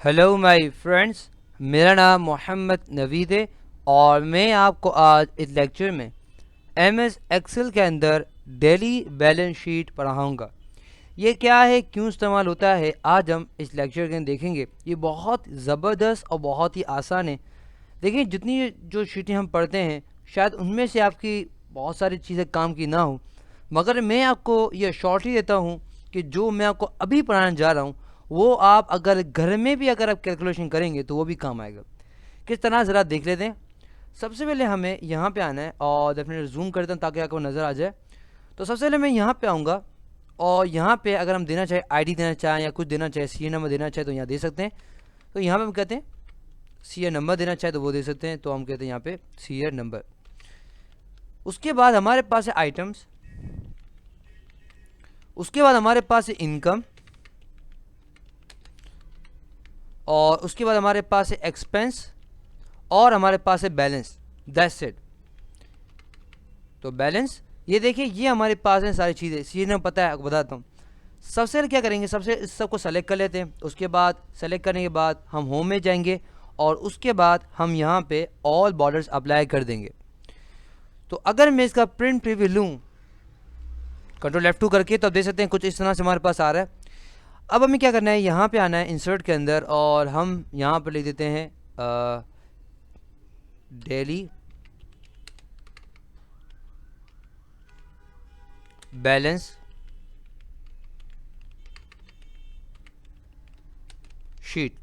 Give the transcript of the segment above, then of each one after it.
Hello my friends, मेरा नाम मोहम्मद नवीद है और मैं आपको आज इस लेक्चर में एमएस एक्सेल के अंदर डेली बैलेंस शीट पढ़ाऊँगा। ये क्या है, क्यों इस्तेमाल होता है, आज हम इस लेक्चर के अंदर देखेंगे। ये बहुत ज़बरदस्त और बहुत ही आसान है। देखिए, जितनी जो शीटें हम पढ़ते हैं शायद उनमें से आपकी बहुत सारी चीज़ें काम की ना हो, मगर मैं आपको ये शॉर्टली देता हूँ कि जो मैं आपको अभी पढ़ाने जा रहा हूँ वो आप अगर घर में भी अगर आप कैलकुलेशन करेंगे तो वो भी काम आएगा। किस तरह ज़रा देख लेते हैं। सबसे पहले हमें यहाँ पे आना है और डेफिनेटली जूम करता हूँ ताकि आपको नज़र आ जाए। तो सबसे पहले मैं यहाँ पे आऊँगा और यहाँ पे अगर हम देना चाहे आईडी देना चाहें या कुछ देना चाहे सीरियल नंबर देना चाहे तो यहाँ दे सकते हैं। तो यहाँ पे हम कहते हैं सीरियल नंबर देना चाहे तो वो दे सकते हैं, तो हम कहते हैं यहाँ पे सीरियल नंबर। उसके बाद हमारे पास है आइटम्स, उसके बाद हमारे पास है इनकम, और उसके बाद हमारे पास है एक्सपेंस, और हमारे पास है बैलेंस। That's it. तो बैलेंस, ये देखिए ये हमारे पास है सारी चीज़ें। सीरियल नंबर पता है, आपको बताता हूँ। सबसे पहले क्या करेंगे, सबसे इस सबको सेलेक्ट कर लेते हैं। उसके बाद सेलेक्ट करने के बाद हम होम में जाएंगे और उसके बाद हम यहाँ पे ऑल बॉर्डर्स अप्लाई कर देंगे। तो अगर मैं इसका प्रिंट प्रीव्यू लूँ कंट्रोल F2 करके, तो आप देख सकते हैं कुछ इस तरह से हमारे पास आ रहा है। अब हमें क्या करना है, यहाँ पे आना है इंसर्ट के अंदर और हम यहाँ पे लिख देते हैं डेली बैलेंस शीट,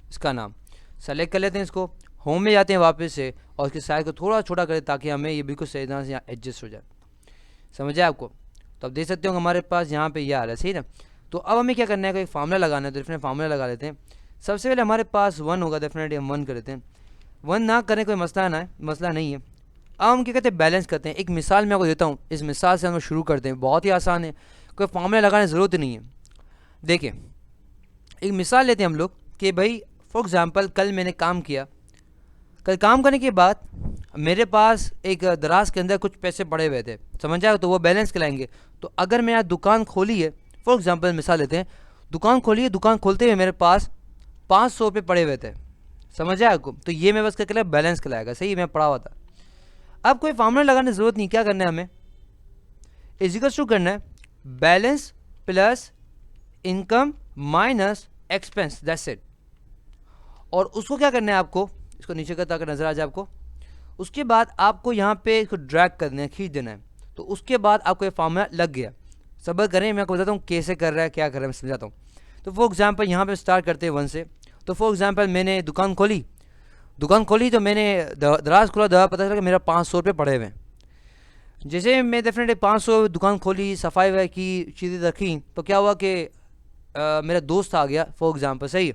इसका नाम सेलेक्ट कर लेते हैं। इसको होम में जाते हैं वापस से और इसके साइज को थोड़ा छोटा करें ताकि हमें ये बिल्कुल सही तरह से यहाँ एडजस्ट हो जाए। समझ आए आपको? तो आप देख सकते हो हमारे पास यहाँ पे ये आ रहा है, सही ना। तो अब हमें क्या करना है, कोई फार्मूला लगाना है, तो डेफिनेट फार्मूला लगा लेते हैं। सबसे पहले हमारे पास 1 होगा, डेफिनेटली हम 1 कर लेते हैं। 1 ना करें कोई मसला ना है, मसला नहीं है। अब हम क्या कहते हैं, बैलेंस करते हैं। एक मिसाल मैं आपको देता हूँ, इस मिसाल से हम शुरू करते हैं। बहुत ही आसान है, कोई फार्मूला लगाने की ज़रूरत नहीं है। देखिए, एक मिसाल लेते हैं हम लोग कि भाई फॉर एग्ज़ाम्पल कल मैंने काम किया। कल काम करने के बाद मेरे पास एक दराज के अंदर कुछ पैसे पड़े हुए थे, समझ आए, तो वो बैलेंस कहलाएंगे। तो अगर मैं यहाँ दुकान खोली है, फॉर एग्जांपल मिसाल लेते हैं, दुकान खोली है, दुकान खोलते हुए मेरे पास 500 रुपये पड़े हुए थे, समझ आए आपको, तो ये मैं बस क्या कहलाएगा, बैलेंस कहलाएगा। सही, मैं पढ़ा हुआ था। अब कोई फार्मूला लगाने की ज़रूरत नहीं, क्या करना है हमें, इजिकल्स टू करना है balance plus income minus expense, that's it. और उसको क्या करना है आपको, इसको नीचे का ताकि नजर आ जाए आपको। उसके बाद आपको यहाँ पे इसको ड्रैग करना है, खींच देना है। तो उसके बाद आपको ये फार्मूला लग गया। सबर करें, मैं आपको बताता हूँ कैसे कर रहा है, क्या कर रहा है, मैं समझाता हूँ। तो फॉर एग्जांपल यहाँ पे स्टार्ट करते हैं 1 से। तो फॉर एग्जांपल मैंने दुकान खोली, तो मैंने दराज खोला, दराज पता चला कि मेरा 500 रुपये पड़े हुए हैं। जैसे मैं डेफिनेटली 500 दुकान खोली, सफाई वफाई की, चीज़ें रखी, तो क्या हुआ कि मेरा दोस्त आ गया फॉर एग्जांपल, सही है।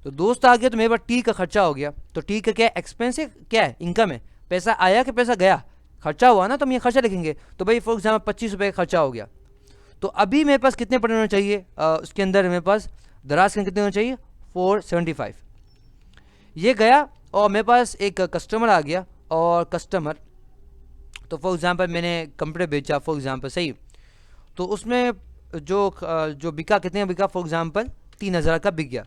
तो दोस्त आ गया तो मेरे पास टी का खर्चा हो गया। तो टी का क्या है, एक्सपेंस है, क्या है, इनकम है। पैसा आया कि पैसा गया, खर्चा हुआ ना, तो हम ये खर्चा लिखेंगे। तो भाई फॉर एग्जाम्पल 25 रुपये का खर्चा हो गया। तो अभी मेरे पास कितने पड़े होने चाहिए, उसके अंदर मेरे पास दराज के कितने होने चाहिए, 475। ये गया और मेरे पास एक कस्टमर आ गया, और कस्टमर, तो फॉर एग्जाम्पल मैंने कंप्यूटर बेचा फॉर एग्जाम्पल, सही। तो उसमें जो बिका, कितने बिका, फॉर एग्जाम्पल 3000 का बिक गया।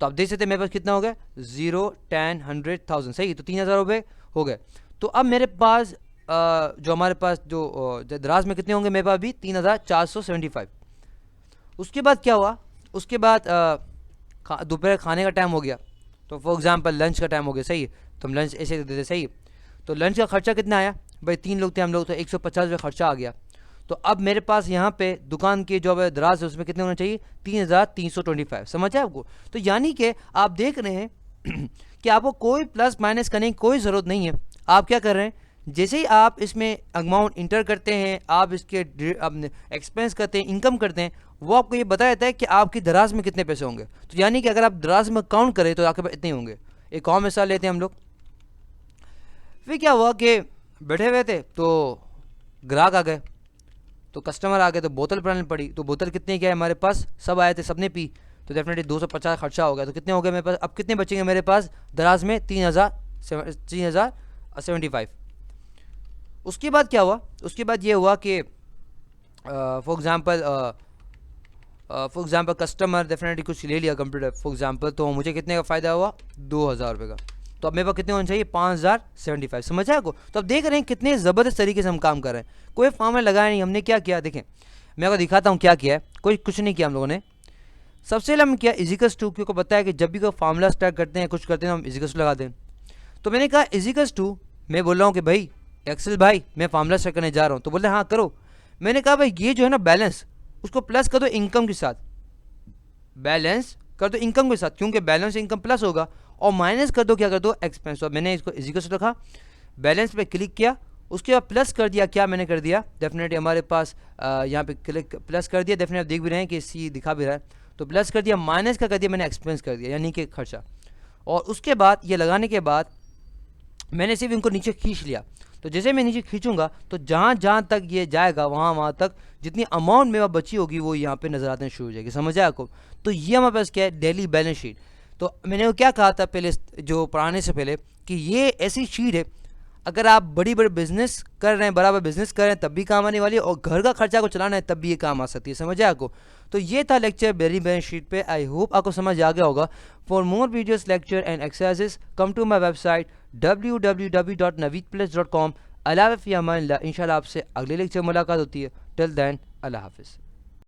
तो आप देख सकते हैं मेरे पास कितना हो गया, 0, 10, 100,000, सही। तो 3000 रुपये हो गए। तो अब मेरे पास जो हमारे पास जो दराज में कितने होंगे, मेरे पास भी 3475। उसके बाद क्या हुआ, उसके बाद दोपहर खाने का टाइम हो गया। तो फॉर एग्जांपल लंच का टाइम हो गया, सही है। तो हम लंच ऐसे दे देते, सही है। तो लंच का खर्चा कितना आया, भाई 3 लोग थे हम लोग, तो 150 रुपये खर्चा आ गया। तो अब मेरे पास यहाँ पे दुकान की जो दराज है उसमें कितने होने चाहिए, 3325। समझ है आपको? तो यानी कि आप देख रहे हैं कि आपको कोई प्लस माइनस करने की कोई ज़रूरत नहीं है। आप क्या कर रहे हैं, जैसे ही आप इसमें अमाउंट इंटर करते हैं, आप इसके एक्सपेंस करते हैं, इनकम करते हैं, वो आपको ये बता देता है कि आपकी दराज में कितने पैसे होंगे। तो यानी कि अगर आप दराज में काउंट करें तो आपके पास इतने होंगे। एक और मिसाल लेते हैं हम लोग। फिर क्या हुआ कि बैठे हुए थे तो ग्राहक आ गए, तो कस्टमर आ गए, तो बोतल बनानी पड़ी। तो बोतल कितने क्या है हमारे पास, सब आए थे, सबने पी। तो डेफिनेटली 250 खर्चा हो गया। तो कितने हो गए मेरे पास, अब कितने बचेंगे मेरे पास दराज में, 3075। उसके बाद क्या हुआ, उसके बाद ये हुआ कि for example for example customer definitely कुछ ले लिया कंप्यूटर फॉर एग्जांपल, तो मुझे कितने का फ़ायदा हुआ 2000 रुपये का। तो अब मेरे पास कितने होने चाहिए 5075। समझ आया को? तो अब देख रहे हैं कितने ज़बरदस्त तरीके से हम काम कर रहे हैं, कोई फॉर्मूला लगाया नहीं। हमने क्या किया देखें, मैं आपको दिखाता हूँ क्या किया है। कोई कुछ नहीं किया हम लोगों ने। सबसे पहले हम क्या इजिकल्स टू, क्योंकि बताया कि जब भी कोई फार्मूला स्टार्ट करते हैं कुछ करते हैं हम इजिकल्स लगा दें। तो मैंने कहा इजिकल्स टू, मैं बोल रहा हूँ कि भाई एक्सेल भाई मैं फार्मूला स्टार्ट करने जा रहा हूँ। तो बोले हाँ करो। मैंने कहा भाई ये जो है ना बैलेंस, उसको प्लस कर दो इनकम के साथ, बैलेंस कर दो इनकम के साथ, क्योंकि बैलेंस इनकम प्लस होगा, और माइनस कर दो क्या कर दो एक्सपेंस। तो मैंने इसको इजिकल्स रखा, बैलेंस पे क्लिक किया, उसके बाद प्लस कर दिया। क्या मैंने कर दिया, डेफिनेटली हमारे पास यहाँ पे क्लिक प्लस कर दिया, डेफिनेटली आप देख भी रहे हैं कि सी दिखा भी रहा है। तो प्लस कर दिया, माइनस का कर दिया मैंने एक्सपेंस कर दिया, यानी कि खर्चा। और उसके बाद ये लगाने के बाद मैंने सिर्फ इनको नीचे खींच लिया। तो जैसे मैं नीचे खींचूंगा तो जहाँ जहाँ तक ये जाएगा वहाँ तक जितनी अमाउंट मेरे पास बची होगी वो यहाँ पे नज़र आने शुरू हो जाएगी। समझ आया आपको? तो ये हमारे पास क्या है, डेली बैलेंस शीट। तो मैंने वो क्या कहा था पहले, जो पढ़ाने से पहले, कि ये ऐसी शीट है अगर आप बड़ी बड़ी बिजनेस कर रहे हैं, बराबर बिजनेस कर रहे हैं तब भी काम आने वाली है, और घर का खर्चा को चलाना है तब भी ये काम आ सकती है। समझ आया आपको? तो ये था लेक्चर डेली बैलेंस शीट पे। आई होप आपको समझ आ गया होगा। For more videos, lecture and exercises come to my website www.naveedplus.com। अल्लाह हाफ़िज़, इंशाल्लाह आपसे अगले लेक्चर मुलाकात होती है। टिल देन अल्लाह हाफ़िज़।